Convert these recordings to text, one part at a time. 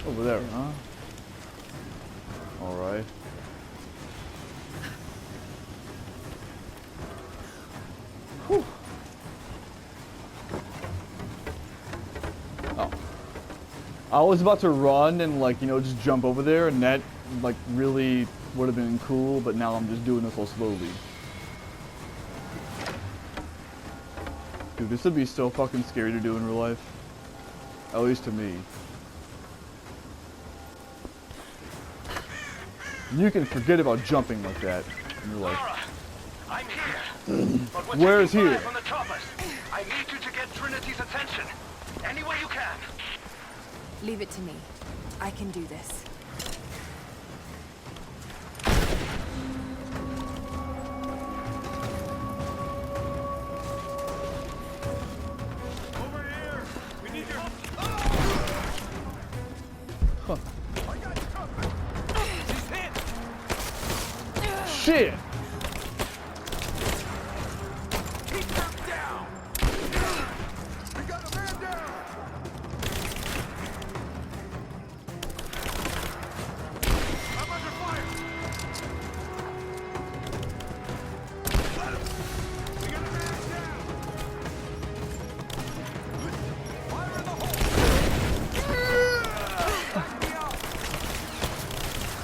Over there, huh? Alright. Whew. Oh. I was about to run and, like, you know, just jump over there, and that, like, really would have been cool, but now I'm just doing this all slowly. Dude, this would be so fucking scary to do in real life. At least to me. You can forget about jumping like that in real life. Laura, I'm here. But Where is here? From the choppers. I need you to get Trinity's attention. Any way you can. Leave it to me. I can do this. Over here. We need your help. Huh. I got you covered. He's hit. Shit! Keep him down. We got a man down. I'm under fire. We got a man down. Fire in the hole. Back me out.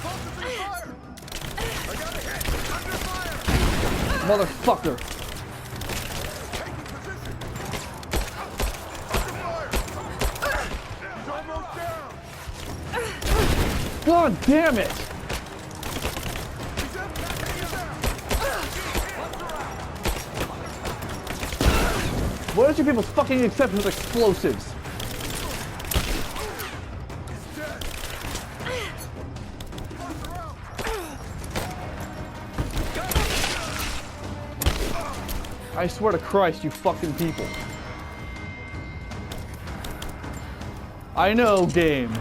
Focusing fire. I got a hit. Under fire. Motherfucker! Taking position. Under fire. He's almost down. God damn it! He's up. He's down. Buster out. What are you people's fucking exceptions with explosives? He's dead. Buster out. I swear to Christ, you fucking people. I know, game.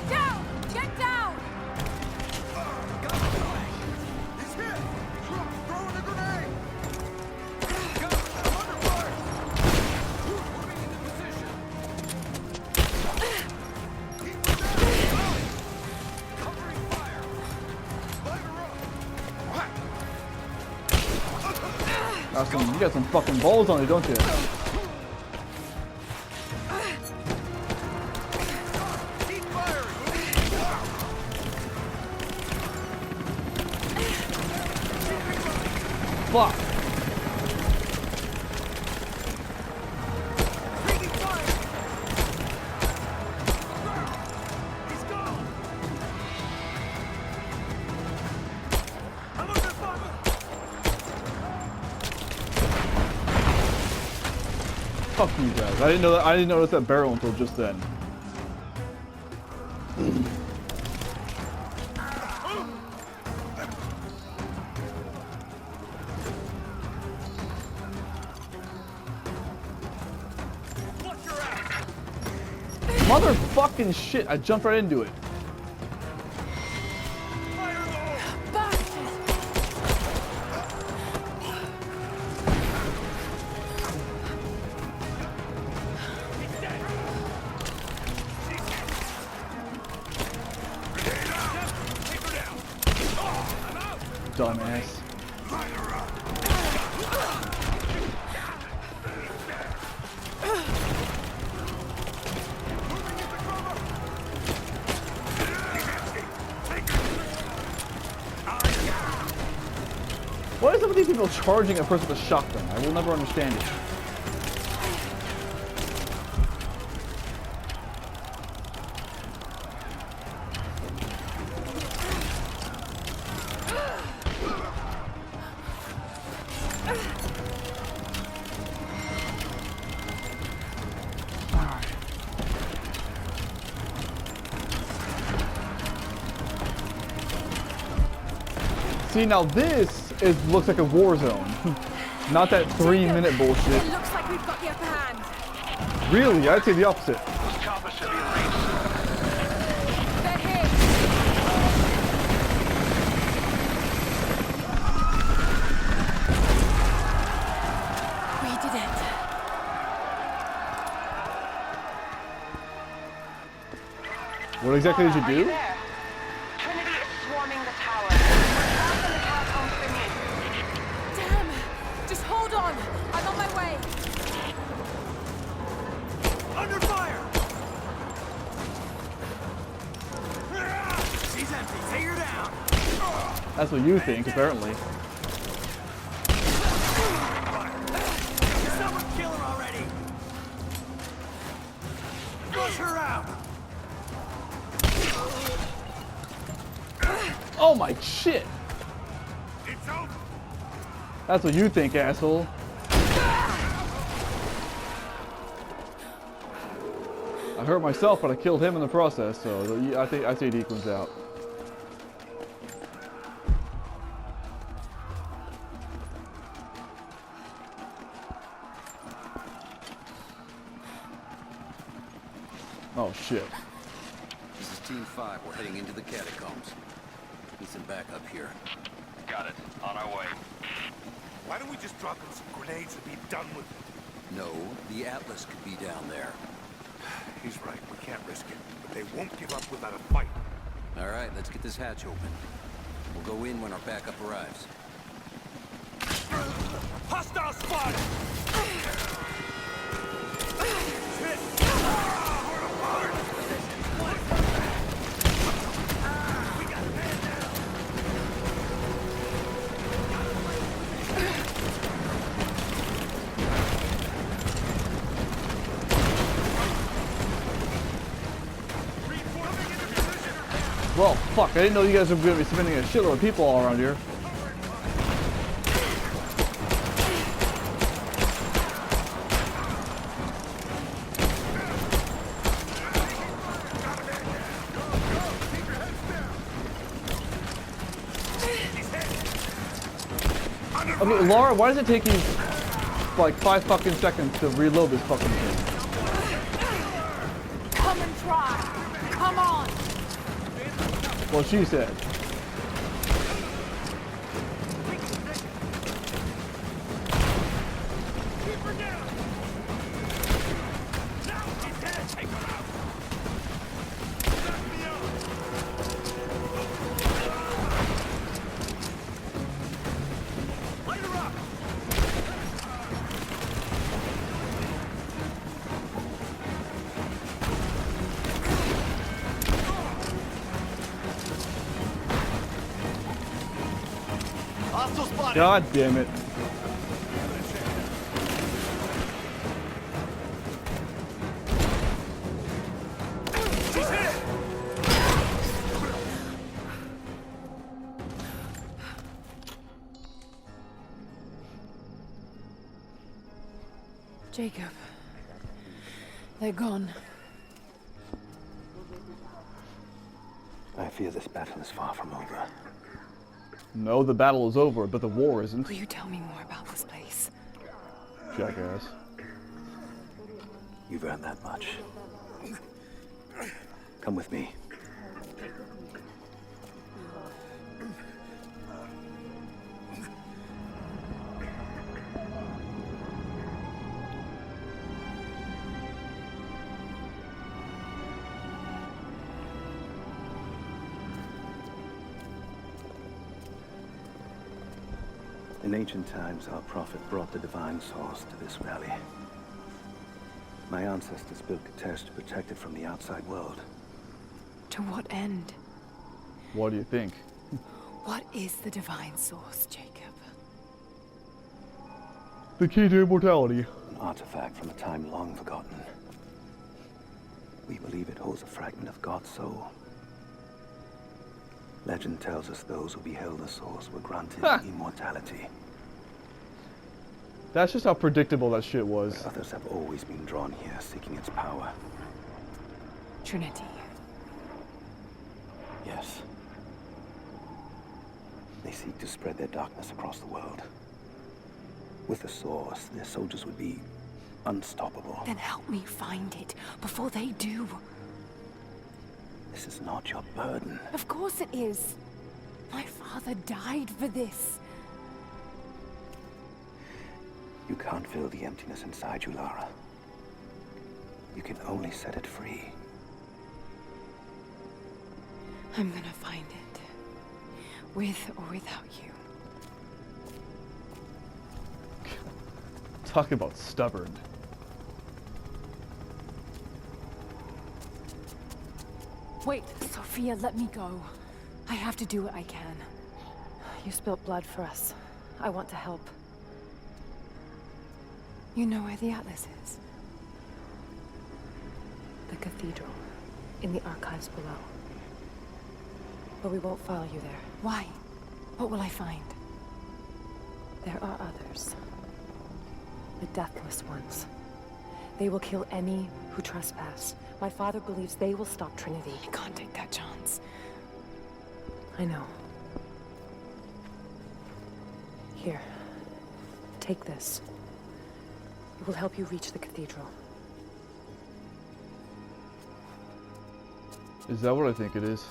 Down! Get down! He's hit. Throwing a grenade. Got him. Under fire. Moving into position. Keep him down. Covering fire. Fire up. You got some fucking balls on you, don't you? Keep firing. Fuck! Taking fire. He's gone. I'm under fire. Fuck you guys. I didn't know that. I didn't notice that barrel until just then. Watch your ass. Motherfucking shit! I jumped right into it. Fire in the hole. Bastard! He's dead. Grenade out. Take her down. I'm out. Dumbass. Line her up. Moving into cover. Take her. Why is some of these people charging a person with a shotgun? I will never understand it. See, now this looks like a war zone. Not that 3-minute bullshit. It looks like we've got the upper hand. Really, I'd say the opposite. Those choppers should be in range. They're here. exactly did you Are you do? there? Trinity is swarming the tower. We're trapped in the catacombs beneath. Damn! Just hold on! I'm on my way! Under fire! She's empty. Take her down. That's what you think, apparently. Someone kill her already. Flush her out. Oh my shit! It's over. That's what you think, asshole. I hurt myself, but I killed him in the process, so I say it equals out. Oh shit. This is Team 5. We're heading into the catacombs. Need some backup here. Got it. On our way. Why don't we just drop in some grenades and be done with it? No, the Atlas could be down there. He's right. We can't risk it. But they won't give up without a fight. All right, let's get this hatch open. We'll go in when our backup arrives. Hostile spotted! Shit! We're apart! We got a man down! Reinforcing into position! Well, fuck, I didn't know you guys were going to be spending a shitload of people all around here. Okay, Laura, why does it take you like 5 fucking seconds to reload this fucking thing? Come and try! Come on! Well, she said. Keep her down! Now he's dead! Take her out! Knock me out! Light her up! Hostile spotted! God damn it. She's hit! Jacob. They're gone. I fear this battle is far from over. No, the battle is over, but the war isn't. Will you tell me more about this place? Jackass. You've earned that much. Come with me. In ancient times, our prophet brought the divine source to this valley. My ancestors built Katesh to protect it from the outside world. To what end? What do you think? What is the divine source, Jacob? The key to immortality. An artifact from a time long forgotten. We believe it holds a fragment of God's soul. Legend tells us those who beheld the source were granted immortality. That's just how predictable that shit was. Others have always been drawn here, seeking its power. Trinity. Yes. They seek to spread their darkness across the world. With the source, their soldiers would be unstoppable. Then help me find it before they do. This is not your burden. Of course it is. My father died for this. You can't fill the emptiness inside you, Lara. You can only set it free. I'm gonna find it. With or without you. Talk about stubborn. Wait, Sophia, let me go. I have to do what I can. You spilled blood for us. I want to help. You know where the Atlas is? The cathedral. In the archives below. But we won't follow you there. Why? What will I find? There are others. The deathless ones. They will kill any who trespass. My father believes they will stop Trinity. I can't take that chance. I know. Here. Take this. It will help you reach the cathedral. Is that what I think it is?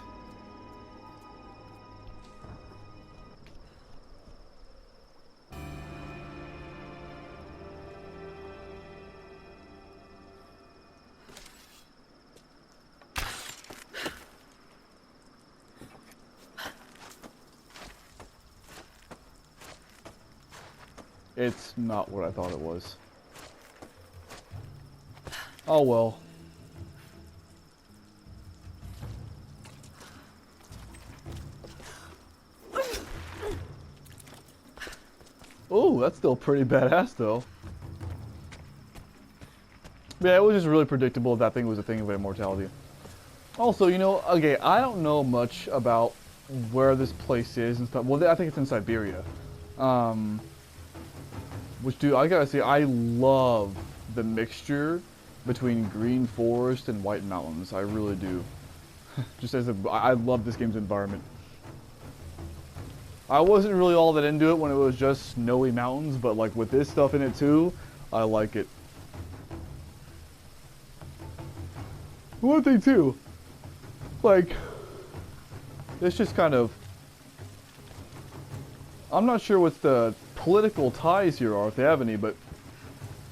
It's not what I thought it was. Oh well. Oh, that's still pretty badass though. Yeah, it was just really predictable that thing was a thing of immortality. Also, you know, okay, I don't know much about where this place is and stuff. Well, I think it's in Siberia. Which, dude, I gotta say, I love the mixture between green forest and white mountains. I really do. Just as I love this game's environment. I wasn't really all that into it when it was just snowy mountains, but like with this stuff in it too, I like it. One thing too, like, it's just kind of, I'm not sure what the political ties here are, if they have any, but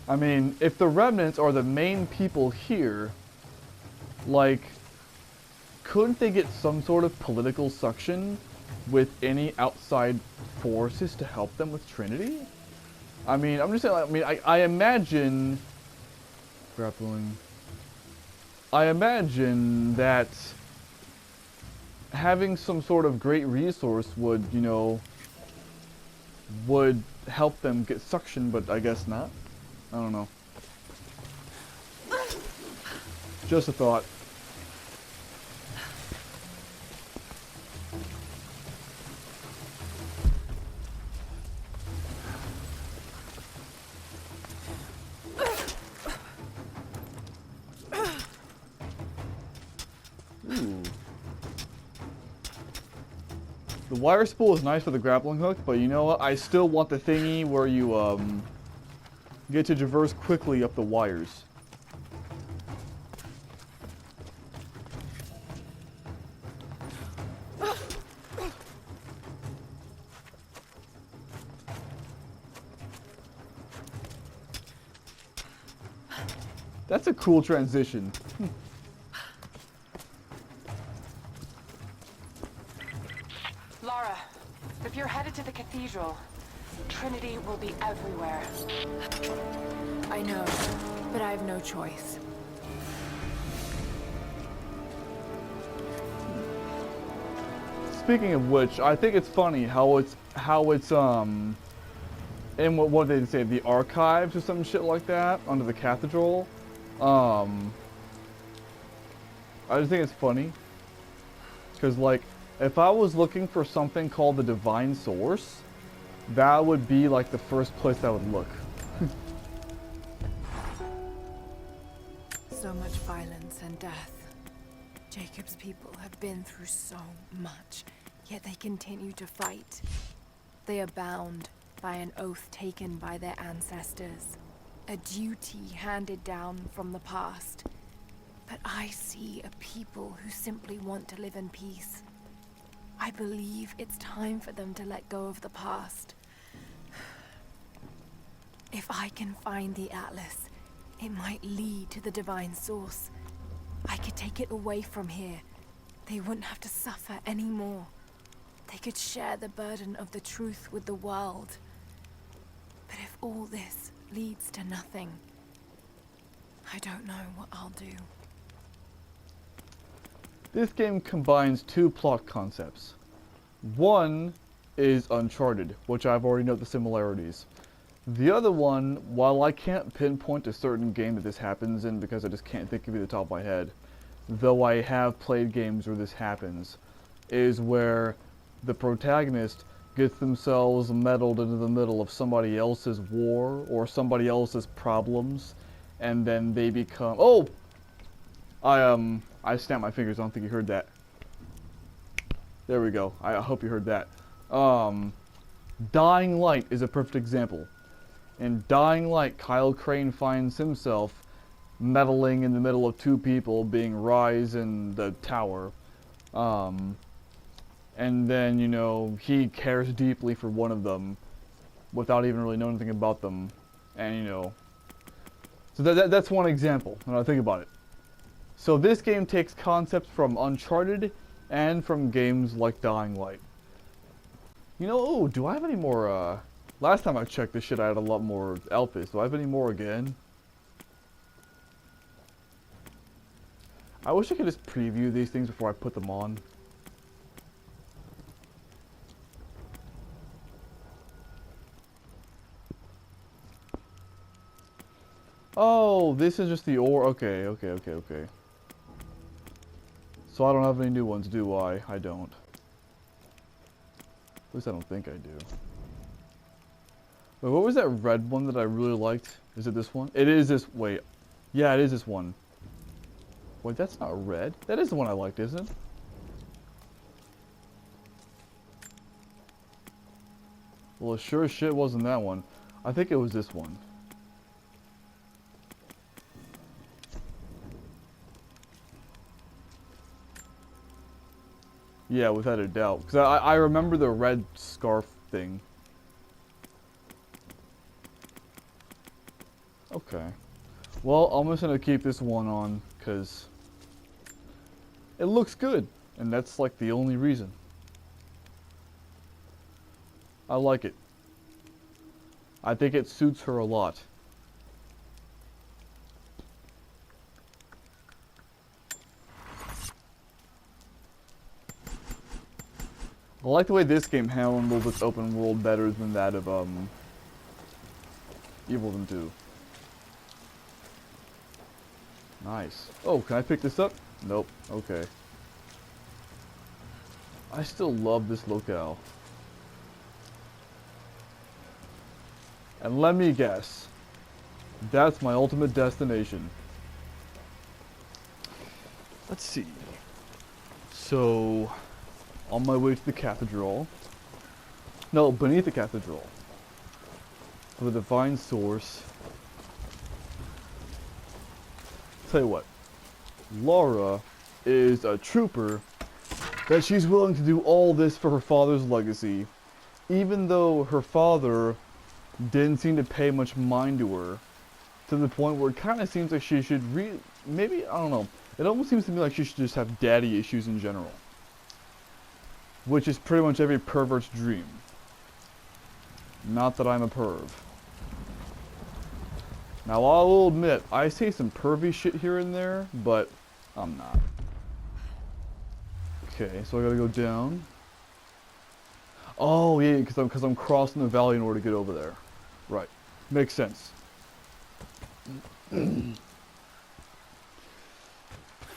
I mean, if the remnants are the main people here, like, couldn't they get some sort of political suction with any outside forces to help them with Trinity? I mean, I'm just saying, I mean, I imagine, grappling, I imagine that having some sort of great resource would, you know, would help them get suction, but I guess not. I don't know. Just a thought. Ooh. The wire spool is nice for the grappling hook, but you know what? I still want the thingy where you get to traverse quickly up the wires. That's a cool transition. Lara, if you're headed to the cathedral, Trinity will be everywhere. I know, but I have no choice. Speaking of which, I think it's funny how it's in what did they say, the archives or some shit like that under the cathedral. I just think it's funny because, like, if I was looking for something called the Divine Source, that would be like the first place I would look. So much violence and death. Jacob's people have been through so much, yet they continue to fight. They are bound by an oath taken by their ancestors, a duty handed down from the past. But I see a people who simply want to live in peace. I believe it's time for them to let go of the past. If I can find the Atlas, it might lead to the Divine Source. I could take it away from here, they wouldn't have to suffer anymore. They could share the burden of the truth with the world. But if all this leads to nothing, I don't know what I'll do. This game combines two plot concepts. One is Uncharted, which I've already noted the similarities. The other one, while I can't pinpoint a certain game that this happens in because I just can't think of it at the top of my head, though I have played games where this happens, is where the protagonist gets themselves meddled into the middle of somebody else's war or somebody else's problems, and then they become... Oh! I snapped my fingers. I don't think you heard that. There we go. I hope you heard that. Dying Light is a perfect example. In Dying Light, Kyle Crane finds himself meddling in the middle of two people being Rise and the Tower. And then, you know, he cares deeply for one of them without even really knowing anything about them. And, you know... So that's one example, when I think about it. So this game takes concepts from Uncharted and from games like Dying Light. You know, oh, do I have any more, last time I checked this shit I had a lot more outfits. Do I have any more again? I wish I could just preview these things before I put them on. Oh, this is just the ore. Okay. So I don't have any new ones, do I? I don't. At least I don't think I do. Wait, what was that red one that I really liked? Is it this one? It is this. Wait. Yeah, it is this one. Wait, that's not red. That is the one I liked, isn't it? Well, it sure as shit wasn't that one. I think it was this one. Yeah, without a doubt. Because I remember the red scarf thing. Okay. Well, I'm just going to keep this one on, because it looks good. And that's like the only reason. I like it. I think it suits her a lot. I like the way this game handles its open world better than that of Evil Within 2. Nice. Oh, can I pick this up? Nope. Okay. I still love this locale. And let me guess. That's my ultimate destination. Let's see. So... on my way to the cathedral. No, beneath the cathedral. For the divine source. Tell you what. Laura is a trooper that she's willing to do all this for her father's legacy. Even though her father didn't seem to pay much mind to her. To the point where it kind of seems like she should maybe, I don't know. It almost seems to me like she should just have daddy issues in general. Which is pretty much every pervert's dream. Not that I'm a perv. Now I'll admit, I say some pervy shit here and there, but I'm not. Okay, so I gotta go down. Oh yeah, because I'm crossing the valley in order to get over there. Right. Makes sense.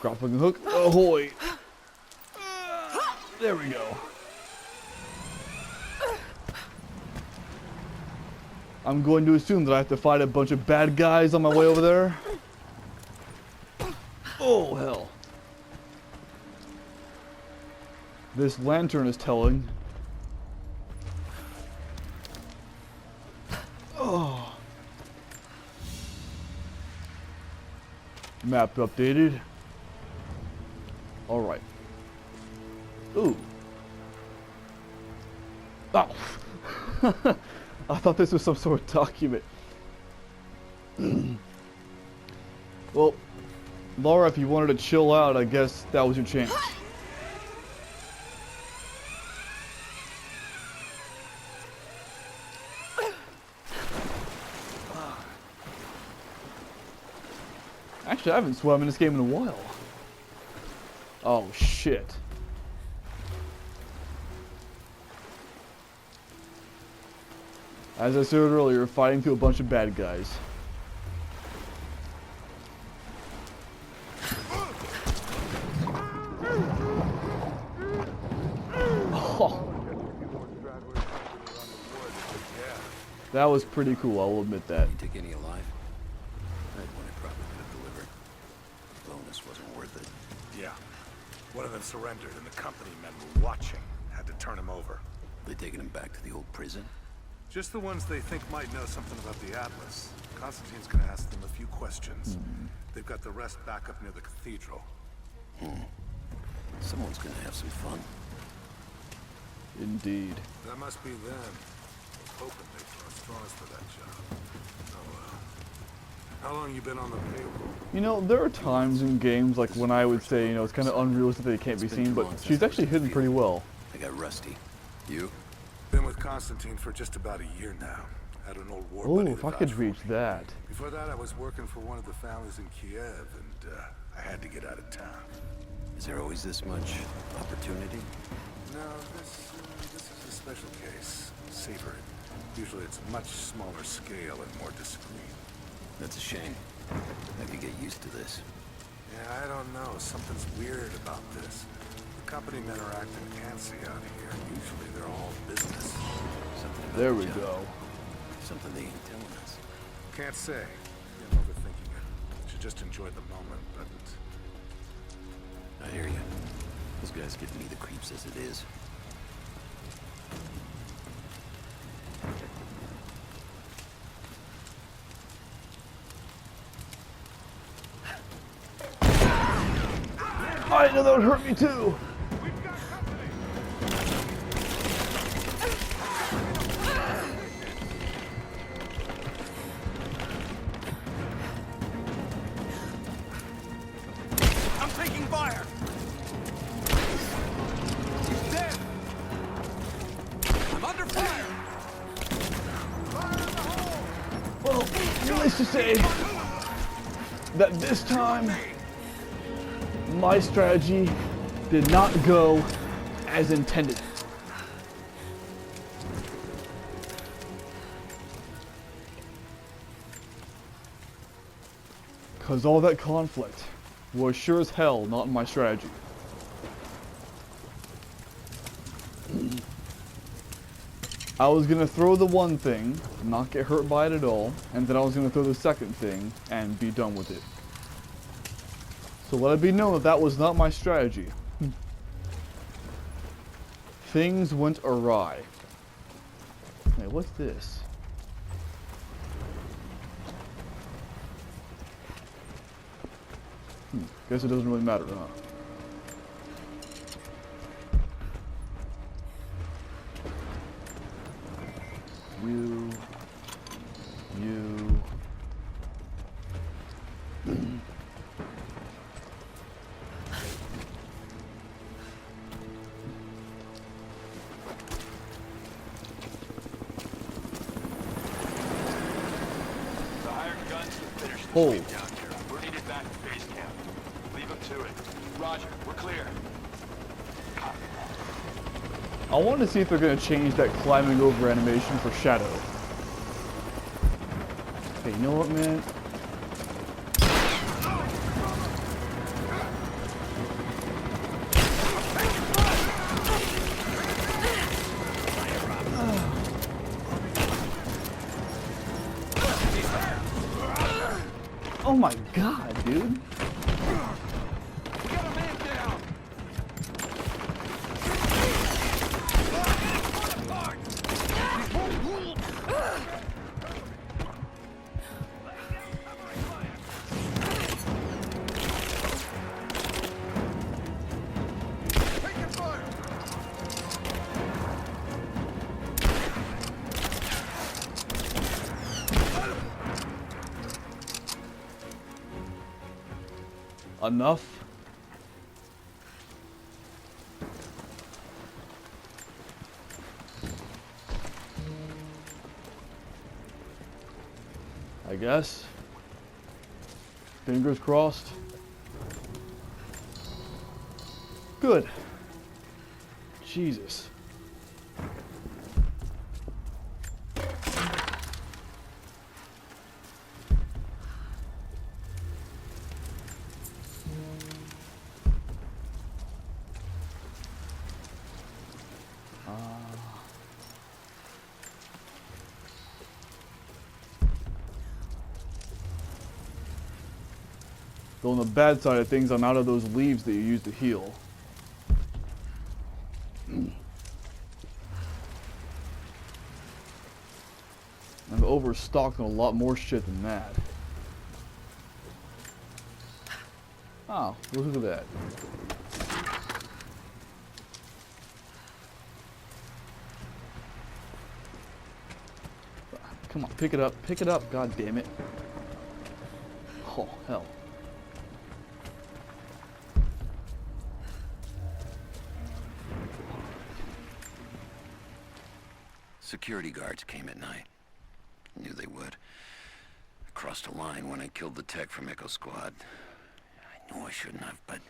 Grappling hook. Ahoy! There we go. I'm going to assume that I have to fight a bunch of bad guys on my way over there. Oh, hell. This lantern is telling. Oh. Map updated. Alright. Ooh. Oh. I thought this was some sort of document. Well, Laura, if you wanted to chill out, I guess that was your chance. Actually, I haven't swum in this game in a while. Oh, shit. As I said earlier, fighting through a bunch of bad guys. Oh. That was pretty cool, I will admit that. You take any alive? I had one I probably could have delivered. The bonus wasn't worth it. Yeah. One of them surrendered and the company men were watching. Had to turn him over. They taking him back to the old prison? Just the ones they think might know something about the Atlas. Constantine's gonna ask them a few questions. They've got the rest back up near the cathedral. Someone's gonna have some fun. Indeed. That must be them. Hoping they throw straws for that job. Oh well. How long you been on the payroll? You know, there are times in games like when I would say, you know, it's kind of unrealistic that they can't be seen, but she's actually hidden pretty well. I got rusty. You? Been with Constantine for just about a year now. Had an old war Oh, buddy if that I could vouched for reach me. that. Before that, I was working for one of the families in Kiev, and I had to get out of town. Is there always this much opportunity? No, this is a special case. Savor it. Usually it's much smaller scale and more discreet. That's a shame. I could get used to this. Yeah, I don't know. Something's weird about this. The company men are acting antsy out here. Usually they're all business. Something about There the we job. go. Something they ain't telling us. Can't say. I'm overthinking it. Should just enjoy the moment, but... I hear you. Those guys give me the creeps as it is. I didn't know that would hurt me too. I'm taking fire! He's dead! I'm under fire! Fire in the hole! Well, needless to say that this time my strategy did not go as intended. Because all that conflict was sure as hell not in my strategy. I was gonna throw the one thing, not get hurt by it at all, and then I was gonna throw the second thing and be done with it. So let it be known that that was not my strategy. Things went awry. Hey, what's this? Guess it doesn't really matter, huh? You. The hired guns to finish the Oh. sweep down here. We're needed back at base camp. Leave them to it. Roger, we're clear. I want to see if they're going to change that climbing over animation for Shadow. Hey, you know what, man? Oh my god, dude. Get a man down! Taking fire! Enough. I guess. Fingers crossed. Good. Jesus. Though on the bad side of things, I'm out of those leaves that you use to heal. I'm overstocked on a lot more shit than that. Oh, look at that. Come on, pick it up, god damn it. Oh, hell. Security guards came at night. Knew they would. I crossed a line when I killed the tech from Echo Squad. I knew I shouldn't have, but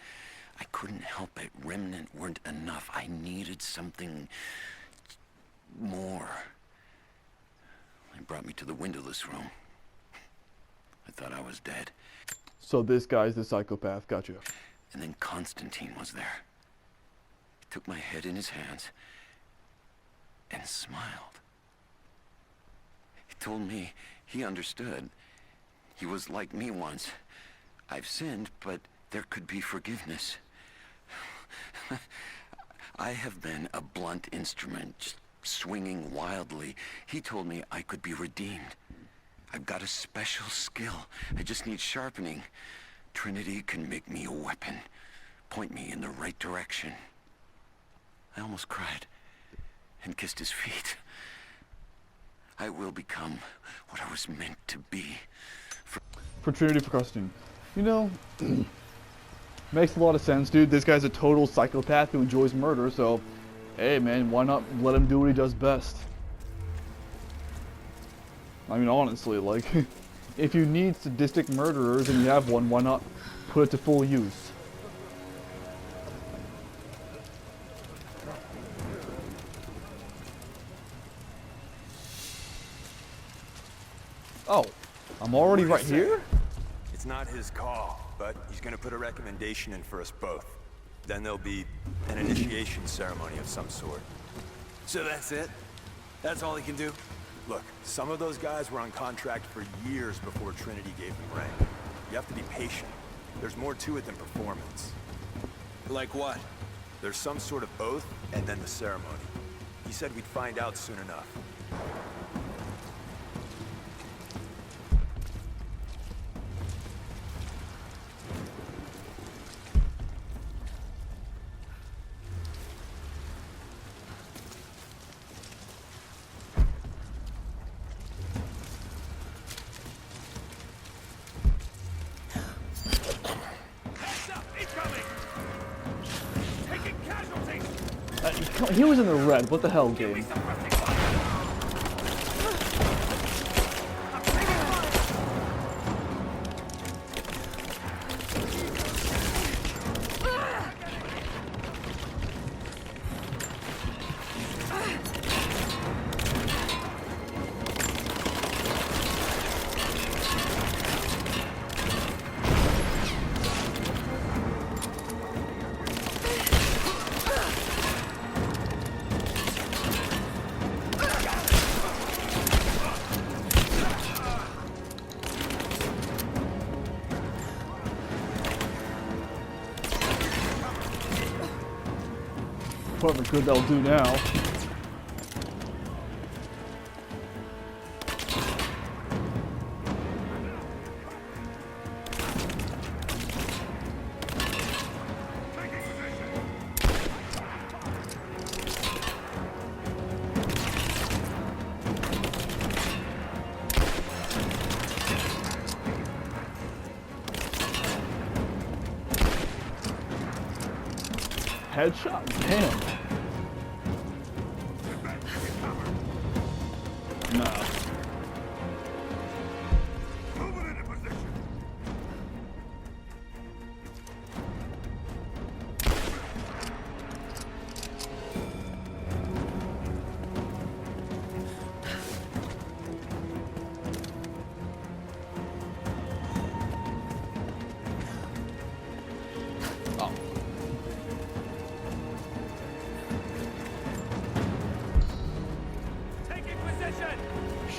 I couldn't help it. Remnant weren't enough. I needed something more. They brought me to the windowless room. I thought I was dead. So this guy's the psychopath, gotcha. And then Constantine was there. He took my head in his hands and smiled. He told me he understood. He was like me once. I've sinned, but there could be forgiveness. I have been a blunt instrument, just swinging wildly. He told me I could be redeemed. I've got a special skill. I just need sharpening. Trinity can make me a weapon, point me in the right direction. I almost cried and kissed his feet. I will become what I was meant to be. For Trinity, for Constantine. You know, makes a lot of sense, dude. This guy's a total psychopath who enjoys murder, so hey man, why not let him do what he does best? I mean, honestly, like, if you need sadistic murderers and you have one, why not put it to full use? Oh, I'm already right here? It's not his call, but he's gonna put a recommendation in for us both. Then there'll be an initiation ceremony of some sort. So that's it? That's all he can do? Look, some of those guys were on contract for years before Trinity gave them rank. You have to be patient. There's more to it than performance. Like what? There's some sort of oath, and then the ceremony. He said we'd find out soon enough. He was in the red. What the hell, game? Whatever good that'll do now. Headshot? Damn. No.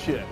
shit.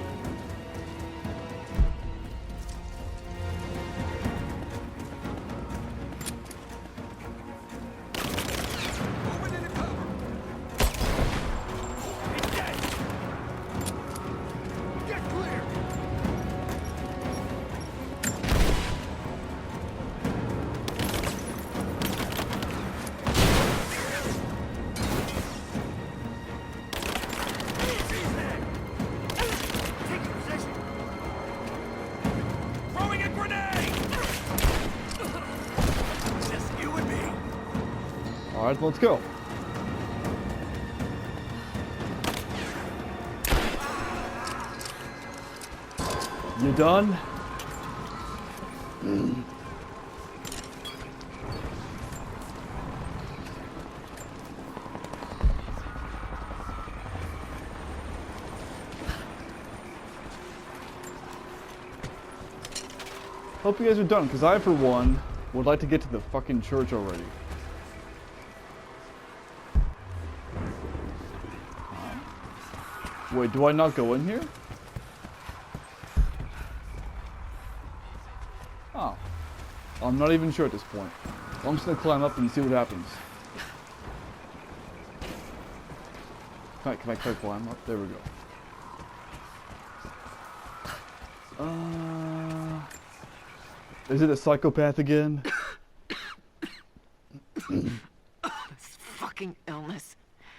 Alright, let's go. You done? Hope you guys are done, because I, for one, would like to get to the fucking church already. Wait, do I not go in here? Oh. I'm not even sure at this point. I'm just gonna climb up and see what happens. Can I climb up? There we go. Is it a psychopath again? This fucking illness.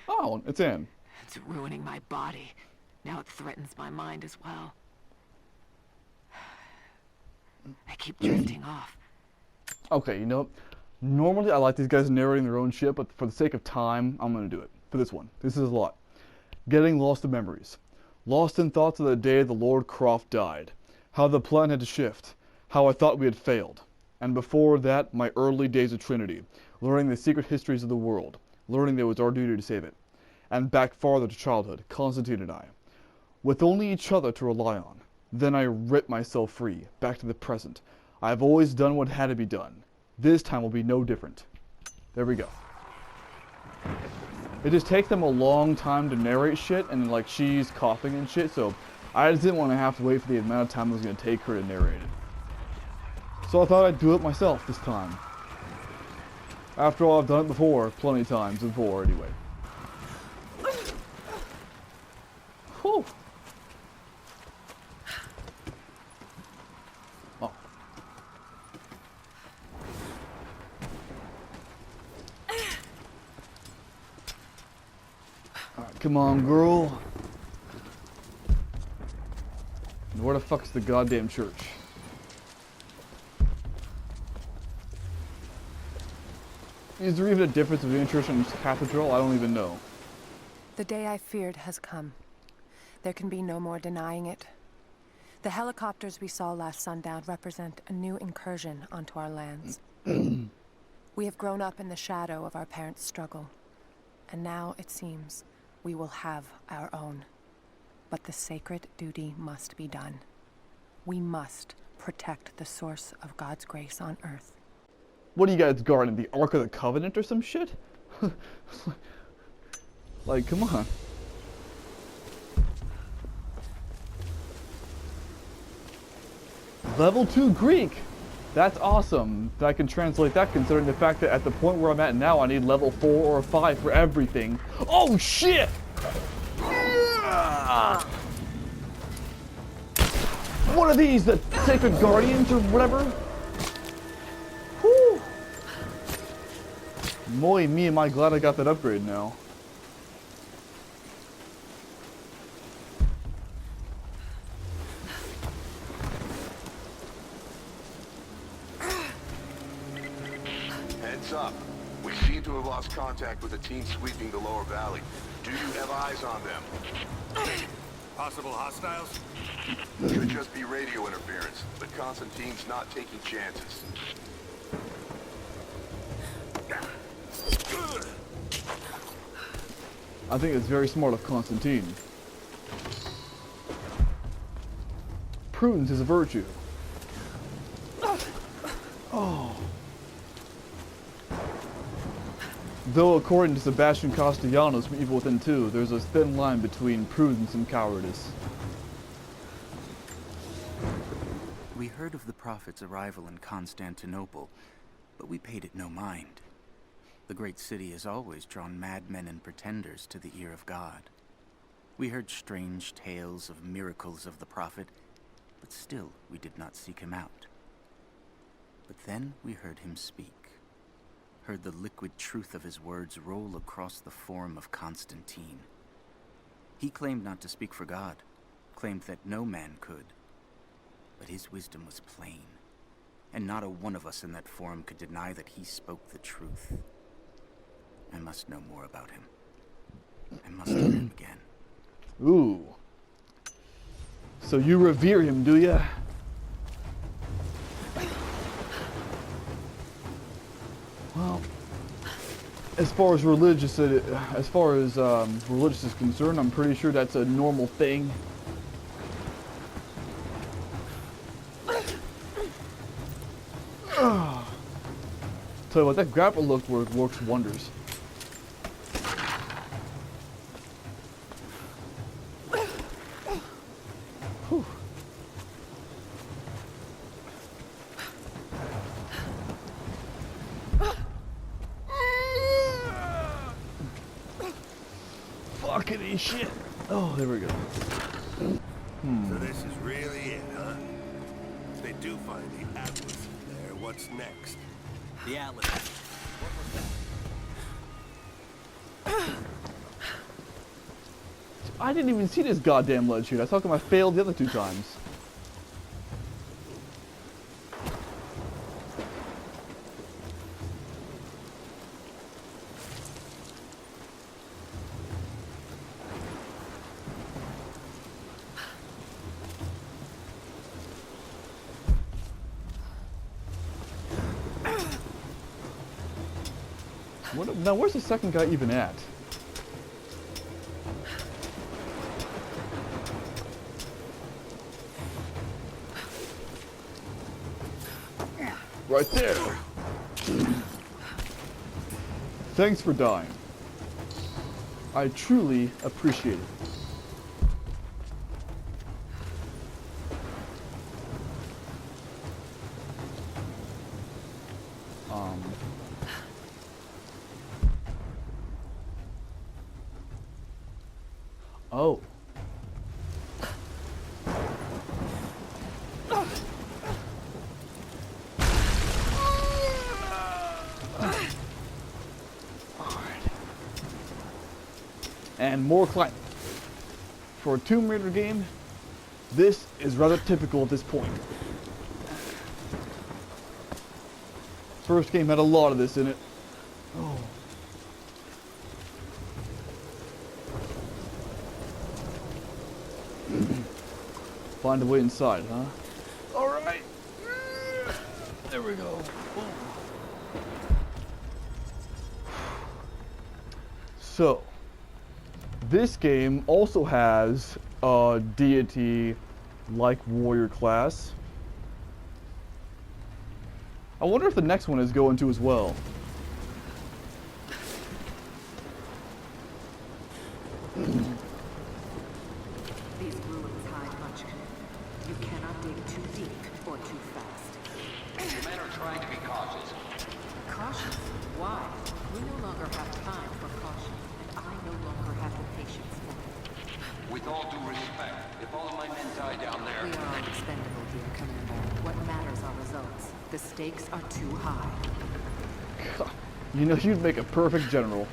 Oh, it's Anne. It's ruining my body. Now it threatens my mind as well. I keep drifting off. Okay, you know, normally I like these guys narrating their own shit, but for the sake of time, I'm gonna do it. For this one. This is a lot. Getting lost in memories. Lost in thoughts of the day the Lord Croft died. How the plan had to shift. How I thought we had failed. And before that, my early days of Trinity. Learning the secret histories of the world. Learning that it was our duty to save it. And back farther to childhood, Constantine and I. With only each other to rely on. Then I ripped myself free, back to the present. I have always done what had to be done. This time will be no different. There we go. It just takes them a long time to narrate shit, and like she's coughing and shit, so I just didn't want to have to wait for the amount of time it was going to take her to narrate it. So I thought I'd do it myself this time. After all, I've done it before, plenty of times before anyway. Whew. Oh. Alright, come on, girl. Where the fuck's the goddamn church? Is there even a difference between a church and a cathedral? I don't even know. The day I feared has come. There can be no more denying it. The helicopters we saw last sundown represent a new incursion onto our lands. We have grown up in the shadow of our parents' struggle, and now it seems we will have our own. But the sacred duty must be done. We must protect the source of God's grace on Earth. What are you guys guarding? The Ark of the Covenant or some shit? Like, come on. Level 2 Greek! That's awesome that I can translate that, considering the fact that at the point where I'm at now I need level 4 or 5 for everything. Oh shit! What are these? The Sacred Guardians or whatever? Whew! Boy, me am I glad I got that upgrade now. Heads up. We seem to have lost contact with the team sweeping the lower valley. Do you have eyes on them? Possible hostiles? Could just be radio interference, but Constantine's not taking chances. I think it's very smart of Constantine. Prudence is a virtue. Oh. Though according to Sebastian Castellanos from Evil Within 2, there's a thin line between prudence and cowardice. We heard of the Prophet's arrival in Constantinople, but we paid it no mind. The great city has always drawn madmen and pretenders to the ear of God. We heard strange tales of miracles of the Prophet, but still we did not seek him out. But then we heard him speak, heard the liquid truth of his words roll across the form of Constantine. He claimed not to speak for God, claimed that no man could. But his wisdom was plain, and not a one of us in that forum could deny that he spoke the truth. I must know more about him. I must hear him again. Ooh. So you revere him, do ya? Well, as far as religious is concerned, I'm pretty sure that's a normal thing. Tell you what, that grapple look works wonders. Whew. Fucking shit. Oh, there we go. So this is really it, huh? If they do find the Atlas in there, what's next? The Atlas. What was that? I didn't even see this goddamn ledge shoot. I thought I failed the other 2 times. Now, where's the second guy even at? Right there. Thanks for dying. I truly appreciate it. Oh. And more climbing. For a Tomb Raider game, this is rather typical at this point. First game had a lot of this in it. Oh. Find a way inside, huh? Alright. There we go. Boom. So, this game also has a deity like warrior class. I wonder if the next one is going to as well. These ruins hide much. You cannot dig too deep or too fast. The men are trying to be cautious. Cautious? Why? We no longer have time for caution, and I no longer have the patience for it. With all due respect, if all of my men die down there... We are all expendable, dear Commander. What matters are results. The stakes are too high. God, you know, you'd make a perfect general.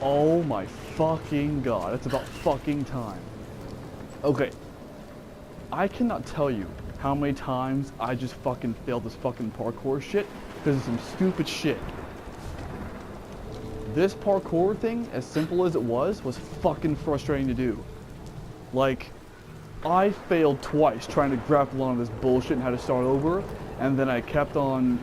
Oh my fucking god, it's about fucking time. Okay. I cannot tell you how many times I just fucking failed this fucking parkour shit because of some stupid shit. This parkour thing, as simple as it was fucking frustrating to do. Like, I failed twice trying to grapple onto this bullshit and had to start over, And then I kept on...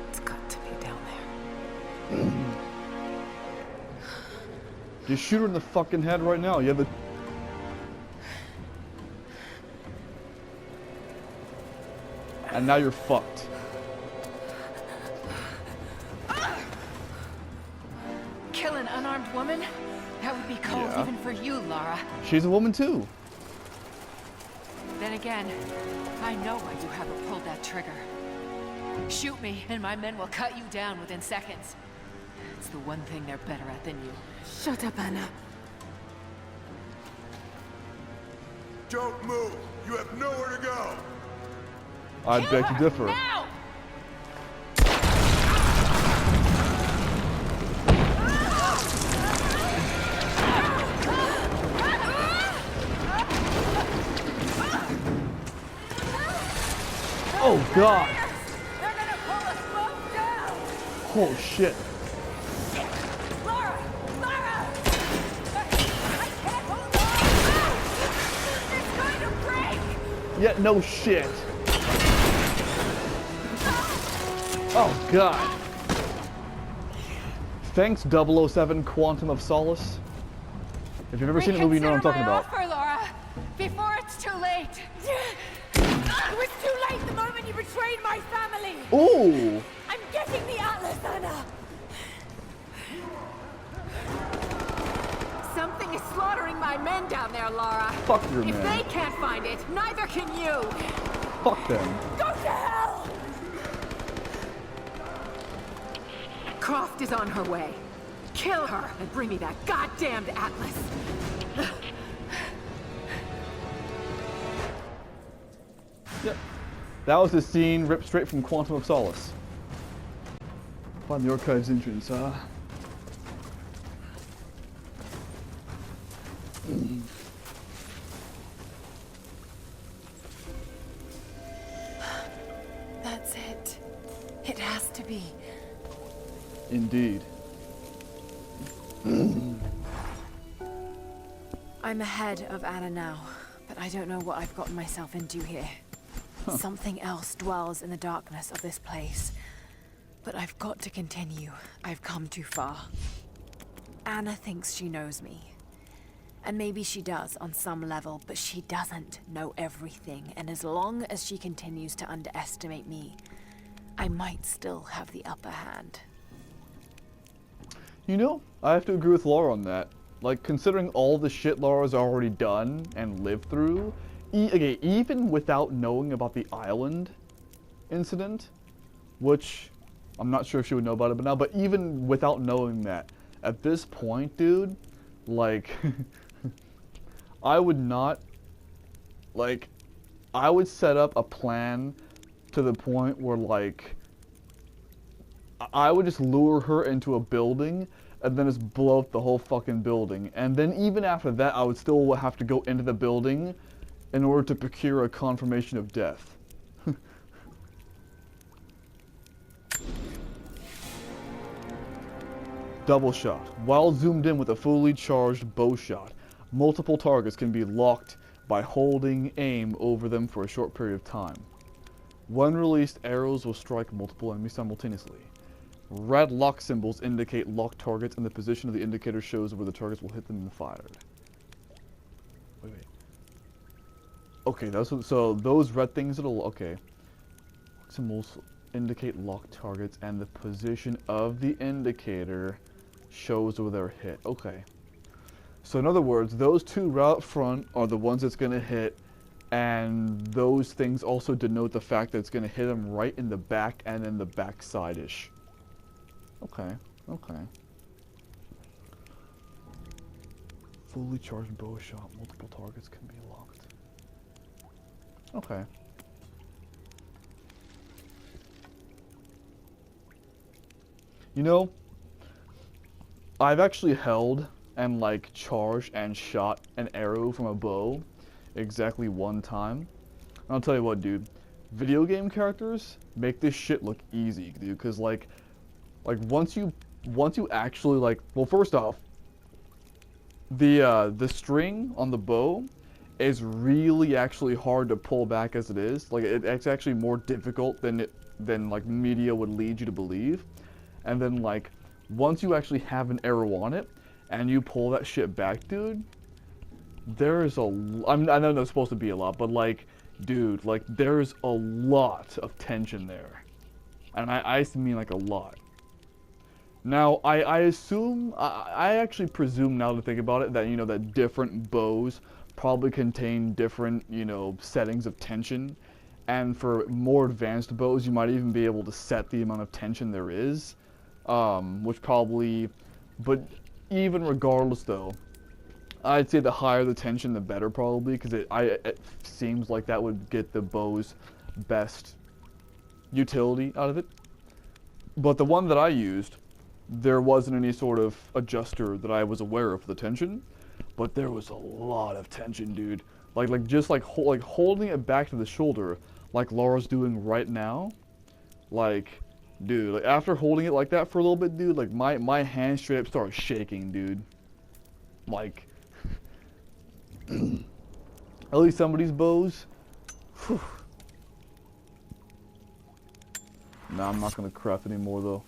It's got to be down there. Just shoot her in the fucking head right now. You have the... And now you're fucked. Kill an unarmed woman? That would be cold Yeah. even for you, Lara. She's a woman too. Then again, I know why you haven't pulled that trigger. Shoot me, and my men will cut you down within seconds. It's the one thing they're better at than you. Shut up, Anna. Don't move! You have nowhere to go! I beg to differ. Now! Oh god! They're gonna pull us both down! Oh shit. Lara! Lara! I can't hold on! It's going to break! Yeah, no shit. Oh god. Thanks 007 Quantum of Solace. If you've ever seen the movie, you know what I'm talking about. Offer, Laura, before it's too late. It was too late the moment you betrayed my family. Ooh! I'm getting the Atlas, Anna. Something is slaughtering my men down there, Laura. Fuck your If men. they can't find it, neither can you. Fuck them. Go to hell! Croft is on her way. Kill her and bring me that goddamned Atlas. Yep. That was the scene ripped straight from Quantum of Solace. Find the archives entrance, huh? That's it. It has to be. Indeed. I'm ahead of Anna now, but I don't know what I've gotten myself into here. Something else dwells in the darkness of this place. But I've got to continue. I've come too far. Anna thinks she knows me. And maybe she does on some level, but she doesn't know everything. And as long as she continues to underestimate me, I might still have the upper hand. You know, I have to agree with Laura on that. Like, considering all the shit Laura's already done and lived through, okay, even without knowing about the island incident, which I'm not sure if she would know about it, but even without knowing that, at this point, dude, like, I would not, like, I would set up a plan to the point where, like, I would just lure her into a building and then just blow up the whole fucking building. And then even after that, I would still have to go into the building in order to procure a confirmation of death. Double shot. While zoomed in with a fully charged bow shot, multiple targets can be locked by holding aim over them for a short period of time. When released, arrows will strike multiple enemies simultaneously. Red lock symbols indicate locked targets, and the position of the indicator shows where the targets will hit them when fired. Wait. Okay, so those red things that'll, okay. Lock symbols indicate locked targets, and the position of the indicator shows where they're hit. Okay. So in other words, those two right up front are the ones that's going to hit, and those things also denote the fact that it's going to hit them right in the back and in the backside-ish. Okay, okay. Fully charged bow shot, multiple targets can be locked. Okay. You know, I've actually held and like charged and shot an arrow from a bow exactly one time. I'll tell you what, dude. Video game characters make this shit look easy, dude. Cause like once you actually like, well, first off, the string on the bow is really actually hard to pull back as it is. Like it's actually more difficult than like media would lead you to believe. And then like once you actually have an arrow on it and you pull that shit back, dude, there's I know there's supposed to be a lot, but like, dude, like there's a lot of tension there. And I mean like a lot. Now, I assume, I actually presume now to think about it that, you know, that different bows probably contain different, you know, settings of tension. And for more advanced bows, you might even be able to set the amount of tension there is. Which probably, but even regardless though, I'd say the higher the tension, the better probably, because it seems like that would get the bow's best utility out of it. But the one that I used, there wasn't any sort of adjuster that I was aware of for the tension, but there was a lot of tension, dude. Like just like holding it back to the shoulder, like Laura's doing right now. Like, dude, like after holding it like that for a little bit, dude, like my hand straight up started shaking, dude. Like, at least some of these bows. Whew. Nah, I'm not gonna craft anymore though.